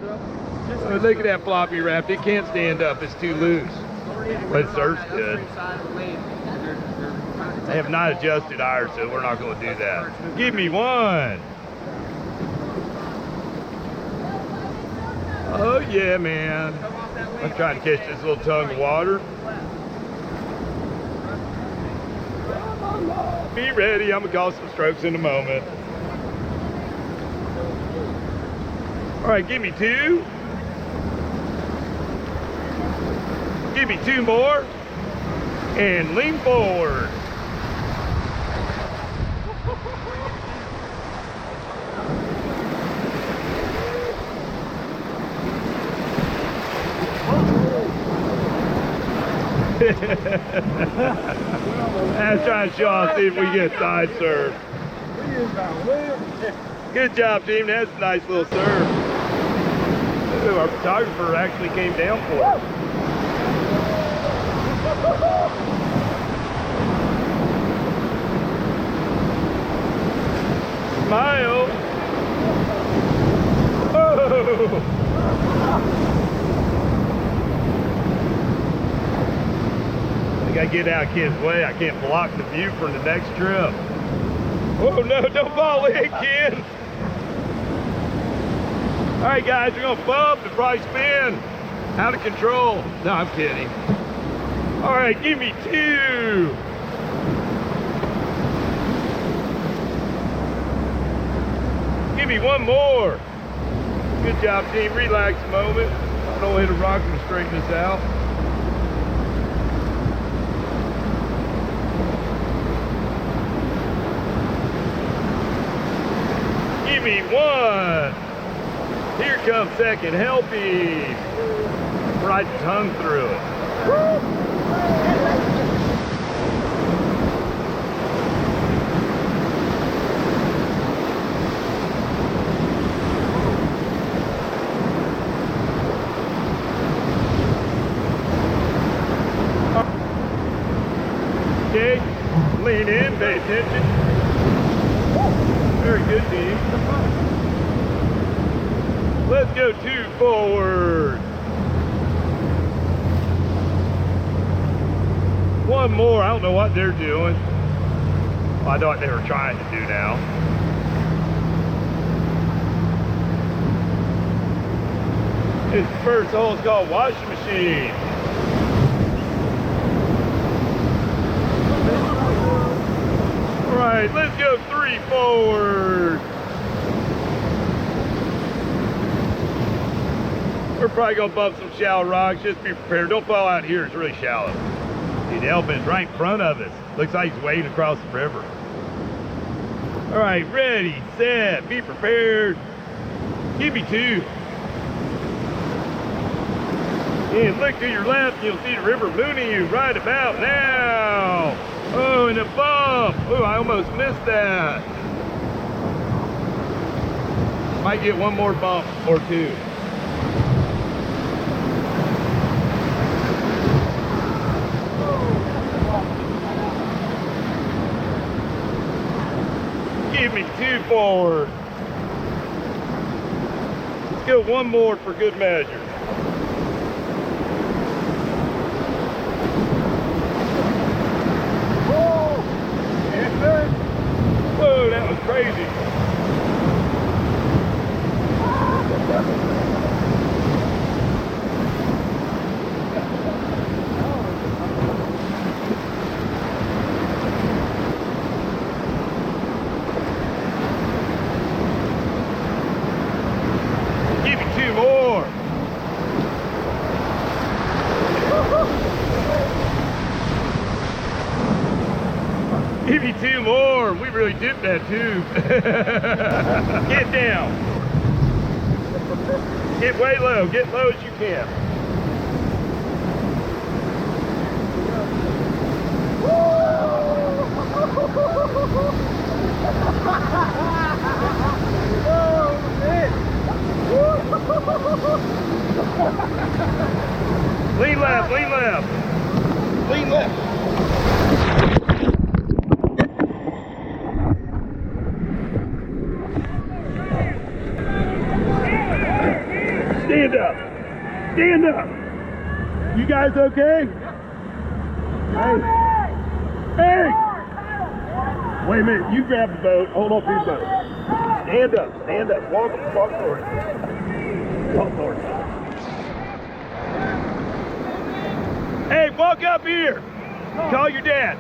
Look at that floppy raft. It can't stand up. It's too loose. But it surf's good. They have not adjusted ours, so we're not going to do that. Give me one. Oh, yeah, man. I'm trying to catch this little tongue of water. Be ready. I'm going to call some strokes in a moment. All right, give me two. Give me two more. And lean forward. I was trying to show off, see if we get side surf. Good job, team. That's a nice little surf. Ooh, our photographer actually came down for us. Smile. Oh. I gotta get out of Ken's way. I can't block the view for the next trip. Oh no, don't fall in, Ken. All right, guys, we're gonna bump and probably spin. Out of control. No, I'm kidding. All right, give me two. Give me one more. Good job, team. Relax a moment. I don't hit a rock and straighten this out. Give me one. Here comes second. Help him. Right tongue through it. Okay, lean in, pay attention. Very good, team. Let's go two forward. One more. I don't know what they're doing. Well, I know what they were trying to do now. This first hole is called washing machine. All right, let's go three forward. We're probably gonna bump some shallow rocks. Just be prepared. Don't fall out here. It's really shallow. See, the elephant's right in front of us. Looks like he's wading across the river. All right, ready, set, be prepared. Give me two. And look to your left, you'll see the river mooning you right about now. Oh, and a bump. Oh, I almost missed that. Might get one more bump or two. Give me two forward. Let's go one more for good measure. Whoa, that was crazy. Give me two more. Give me two more. We really dipped that tube. Get down. Get way low. Get low as you can. Lean left, lean left. Lean left. Stand up. Stand up. You guys okay? Hey. Hey. Wait a minute. You grab the boat. Hold on to the boat. Stand up. Stand up. Walk forward. Walk forward. Hey, walk up here. Call your dad.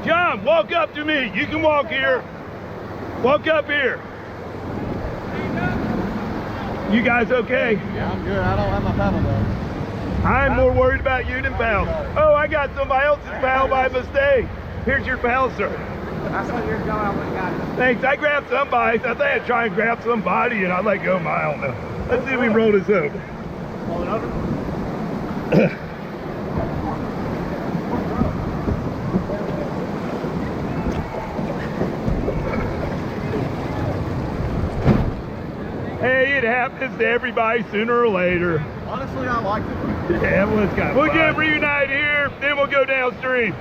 John, walk up to me. You can walk here. Walk up here. You guys okay? Yeah, I'm good. I don't have my paddle though. I'm more worried about you than paddle. Oh, I got somebody else's paddle by mistake. Here's your paddle, sir. That's what you're going. I would've got it. Thanks. I grabbed somebody. I thought I'd try and grab somebody, and I let go of my, I don't know. Let's see if we roll this over. Roll it over? Hey, it happens to everybody sooner or later. Honestly, I liked it. Yeah, well, it's got we'll get reunited here, then we'll go downstream.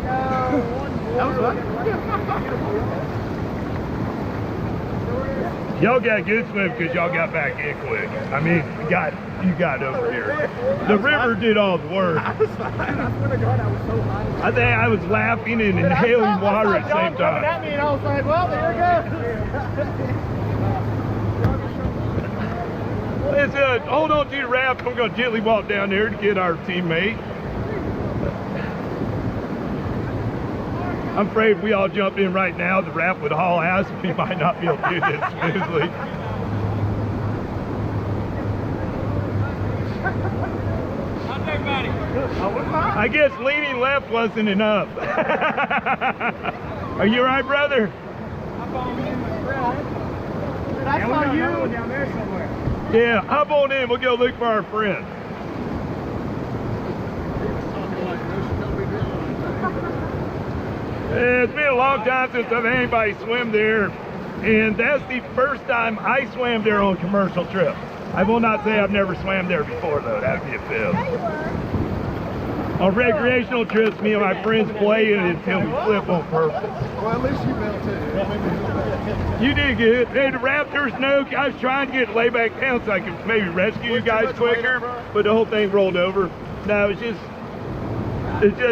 That was fun. Y'all got good swim because y'all got back in quick. I mean, you got over here. The river did all the work. I was fine. I swear to God, I was so high. I think I was laughing and inhaling water at the same time. At me and I was like, well, there we go. Hold on to your raft. I'm going to gently walk down there to get our teammate. I'm afraid if we all jumped in right now, the raft would haul ass and we might not be able to do this smoothly. How's everybody? I guess leaning left wasn't enough. Are you all right, brother? I saw you down there somewhere. Yeah, hop on in. We'll go look for our friend. It's been a long time since I've had anybody swim there, and that's the first time I swam there on a commercial trip. I will not say I've never swam there before, though. That would be a fib. On recreational trips, me and my friends play it until we flip on purpose. Well, at least you built it. You did good. Hey, the Raptors, no, I was trying to get it laid back down so I could maybe rescue you guys quicker, but the whole thing rolled over. No, it's just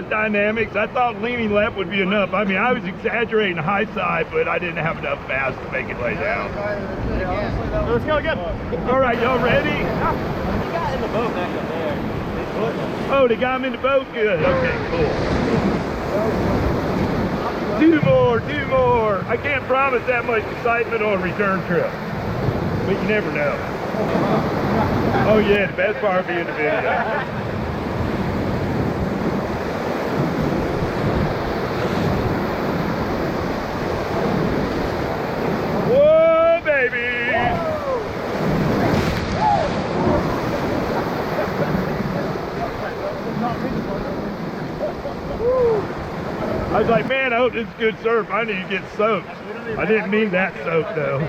dynamics. I thought leaning left would be enough. I mean, I was exaggerating the high side, but I didn't have enough mass to make it lay down. Let's go again. All right, y'all ready? You got in the boat back up there. Oh, they got him in the boat? Good. Okay, cool. Two more. I can't promise that much excitement on a return trip, but you never know. Oh yeah, the best part will be in the video. Whoa, baby! I was like, man, I hope this is good surf. I need to get soaked. I didn't mean that soak, though.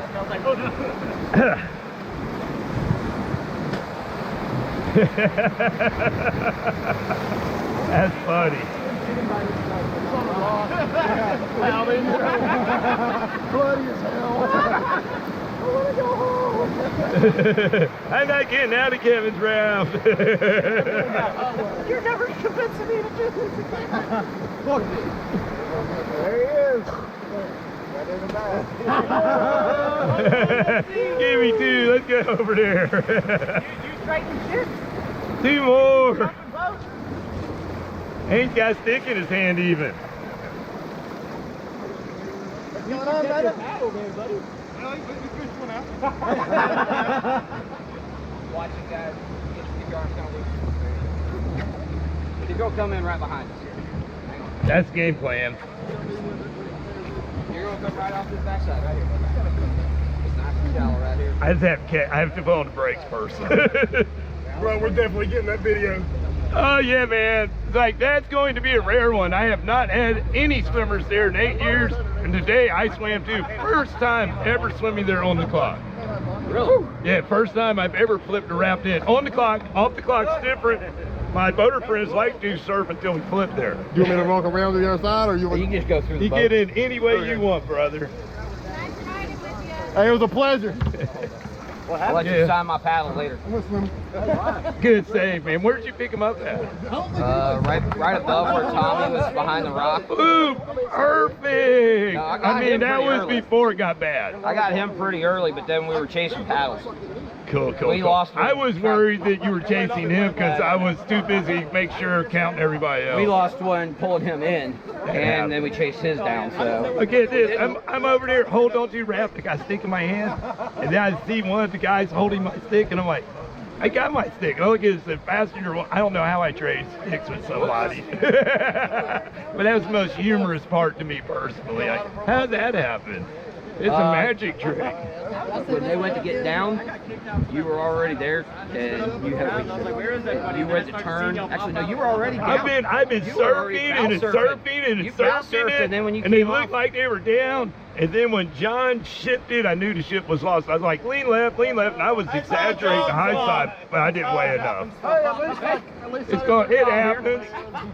That's funny. Bloody as hell. I want to go home. I'm not getting out of Kevin's raft. You're never convincing me to do this again. Look. There he is. Right in the back. Give me two. Let's go over there. You straighten shit. Two more. Ain't got a stick in his hand even. What's going on, brother? Paddle there, buddy. Well, you fish one out. Watching guys. Get your arms kind of loose. The girl come in right behind us here. Hang on. That's the game plan. You're going to come right off this backside right here. It's nice and shallow right here. I have to put on the brakes first. Bro, we're definitely getting that video. Oh yeah, man. Like, that's going to be a rare one. I have not had any swimmers there in 8 years, and today I swam too. First time ever swimming there on the clock. Really? Yeah, first time I've ever flipped a raft in. On the clock, off the clock's different. My boater friends like to surf until we flip there. You want me to walk around to the other side, or you want? You can just go through the You boat. get in any way you want, brother. Hey, it was a pleasure. I'll let you sign my paddle later. Good save, man. Where did you pick him up at? Right above where Tommy was behind the rock. Ooh, perfect. No, I mean, that was early. before it got bad. I got him pretty early, but then we were chasing paddles. Cool. We lost one. I was worried that you were chasing him because I was too busy make sure counting everybody else. We lost one pulling him in, and then we chased his down. So Look at this. I'm over there holding on to your raft. I got a stick in my hand, and then I see one of the guys holding my stick, and I'm like, I got my stick. I look at it, the passenger. I don't know how I trade sticks with somebody, but that was the most humorous part to me personally. Like, how did that happen? It's a magic trick. when they went to get down, you were already there, and you went to turn. Actually, no, you were already down. I've been surfing and surfing it, and then when you and they came looked off, like they were down. And then when John shifted, I knew the ship was lost. I was like, lean left, and I was exaggerating the high side, but I didn't weigh enough. It happens.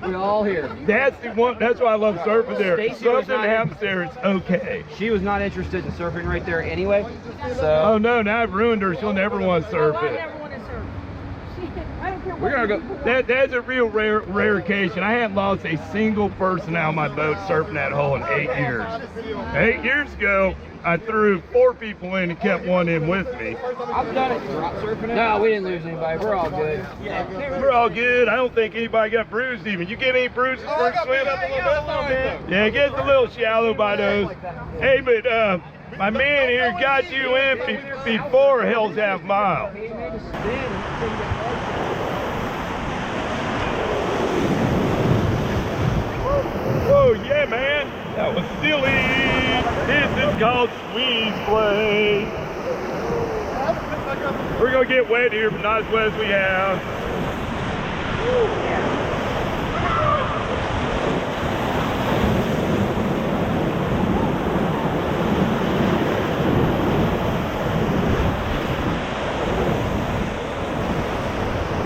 we're all here. That's the one. That's why I love surfing there. If Stacy was something not- happens there, it's okay. She was not interested in surfing right there anyway. So Oh no, now I've ruined her. She'll never want to surf it. we're gonna go. That's a real rare occasion. I hadn't lost a single person out of my boat surfing that hole in 8 years. 8 years ago, I threw 4 people in and kept one in with me. I've done it. Drop surfing. No, we didn't lose anybody. We're all good. We're all good. I don't think anybody got bruised even. You get any bruises for a swim? Yeah, it gets a little shallow by those. Hey, but my man here got you in before Hell's Half Mile. Whoa, yeah, man. That was silly. This is called squeeze play. We're going to get wet here, but not as wet as we have.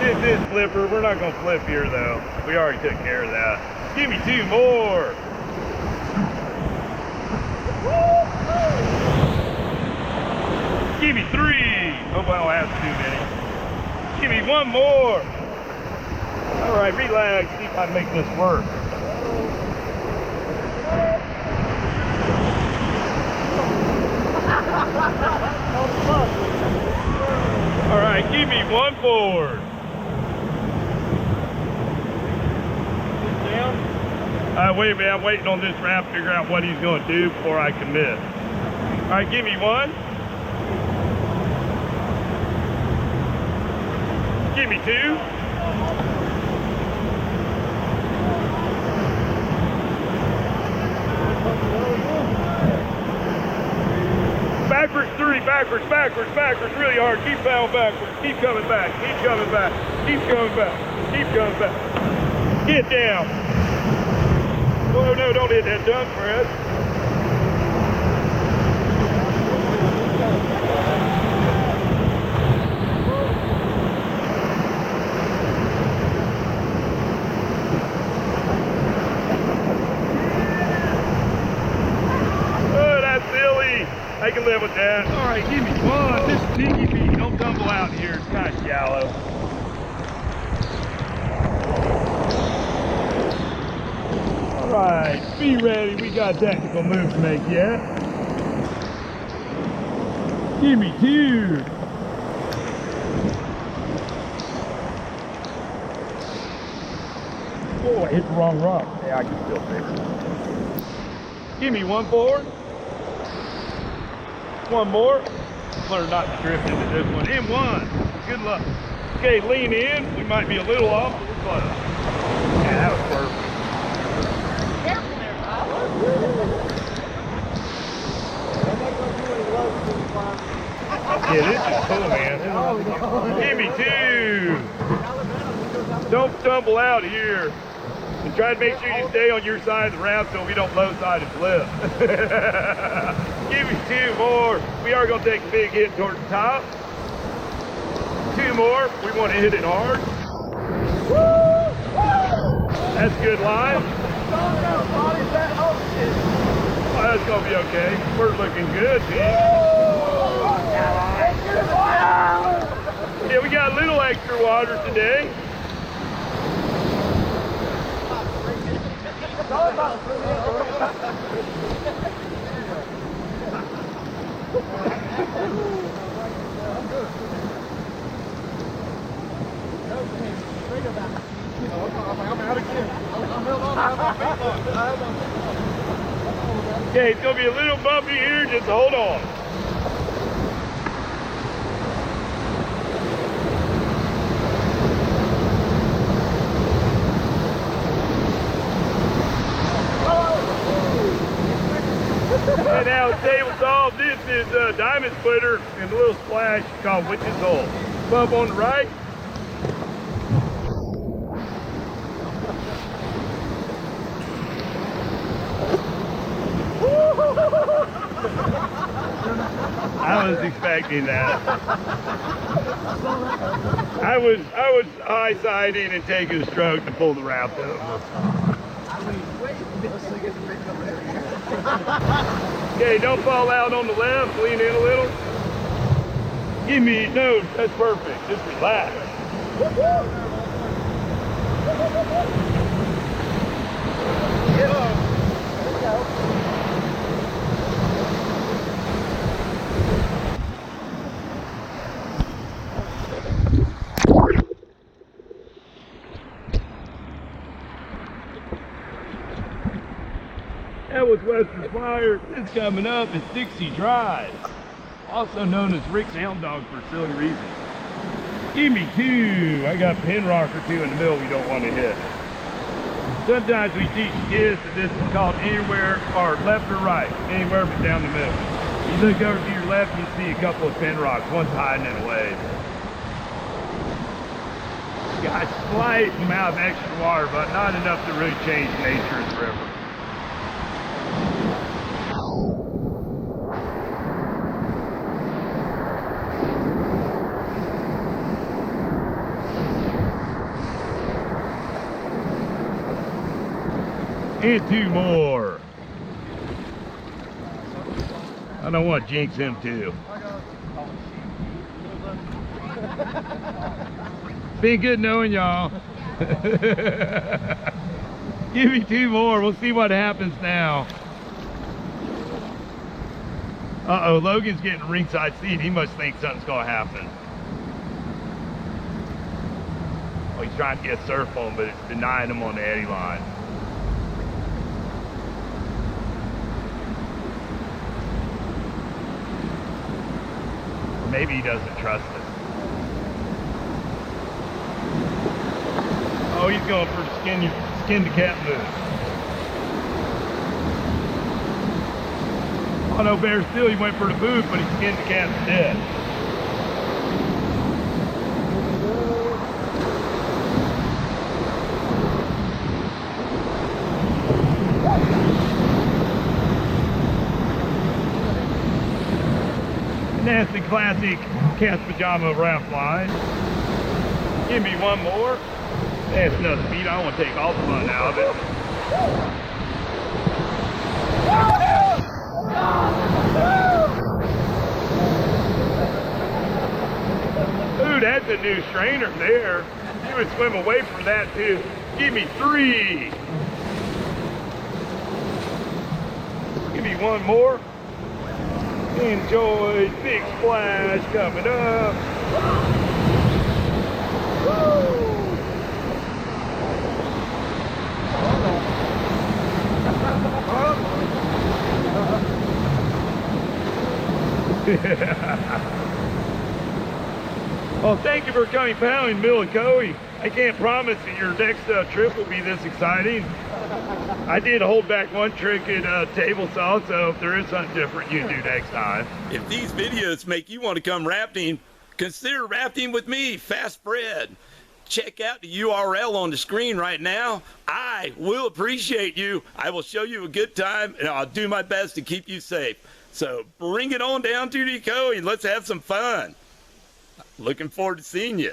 This is flipper. We're not going to flip here, though. We already took care of that. Give me 2 more. Give me 3. Hope I don't have too many. Give me 1 more. All right, relax. See if I can make this work. All right, give me 1 board. Wait a minute, I'm waiting on this raft to figure out what he's going to do before I commit. All right, give me 1. Give me 2. Backwards 3, backwards, really hard. Keep paddling backwards, keep coming back, keep coming back, keep coming back, keep coming back. Get down. Oh no, don't hit that dunk, Fred. Oh, that's silly. I can live with that. All right, give me 1. This is Tiki Beat. Don't tumble out here. It's kind of shallow. All right, be ready. We got a technical move to make yet. Give me 2. Oh, I hit the wrong rock. Yeah, I can still fix it. Give me 1 board. 1 more. Learn not to drift into this one. And 1. Good luck. Okay, lean in. We might be a little off, but we're close. Yeah, that was perfect. Yeah, this is cool, man. Give me 2. Don't tumble out here. And try to make sure you stay on your side of the raft so we don't low side and flip. Give me 2 more. We are going to take a big hit toward the top. 2 more. We want to hit it hard. That's a good line. Oh, that's going to be okay. We're looking good, man. Yeah, we got a little extra water today. Okay, it's gonna be a little bumpy here, just hold on. And now table solve, this is a diamond splitter and a little splash called Witch's Hole. Bump on the right. I was expecting that. I was high-siding and taking a stroke to pull the raft over. Okay, don't fall out on the left, lean in a little. Give me, no, that's perfect, just relax. That was Western Flyer. This coming up is Dixie Drive, also known as Rick's Hound Dog for a silly reason. Give me two. I got a pin rock or two in the middle we don't want to hit. Sometimes we teach kids that this is called anywhere, or left or right, anywhere but down the middle. You look over to your left, you see a couple of pin rocks, one's hiding in a wave. Got a slight amount of extra water, but not enough to really change the nature of the river. And two more. I don't want to jinx him too. Been good knowing y'all. Give me two more. We'll see what happens now. Uh-oh, Logan's getting a ringside seat. He must think something's going to happen. Oh, he's trying to get a surf on, but it's denying him on the eddy line. Maybe he doesn't trust us. Oh, he's going for the skin to cat move. Oh no, bear still, he went for the boot, but he skinned the cat instead. Nasty classic cat's pajama raft line. Give me one more. That's enough speed. I want to take all the fun out of it. Ooh, that's a new strainer there. You would swim away from that too. Give me three. Give me one more. Enjoy, big splash coming up. Well, thank you for coming paddling Middle Ocoee. I can't promise that your next trip will be this exciting. I did hold back one trick at table saw, so if there is something different you do next time. If these videos make you want to come rafting, consider rafting with me, Fast Fred. Check out the URL on the screen right now. I will appreciate you. I will show you a good time, and I'll do my best to keep you safe. So bring it on down to the Ocoee and let's have some fun. Looking forward to seeing you.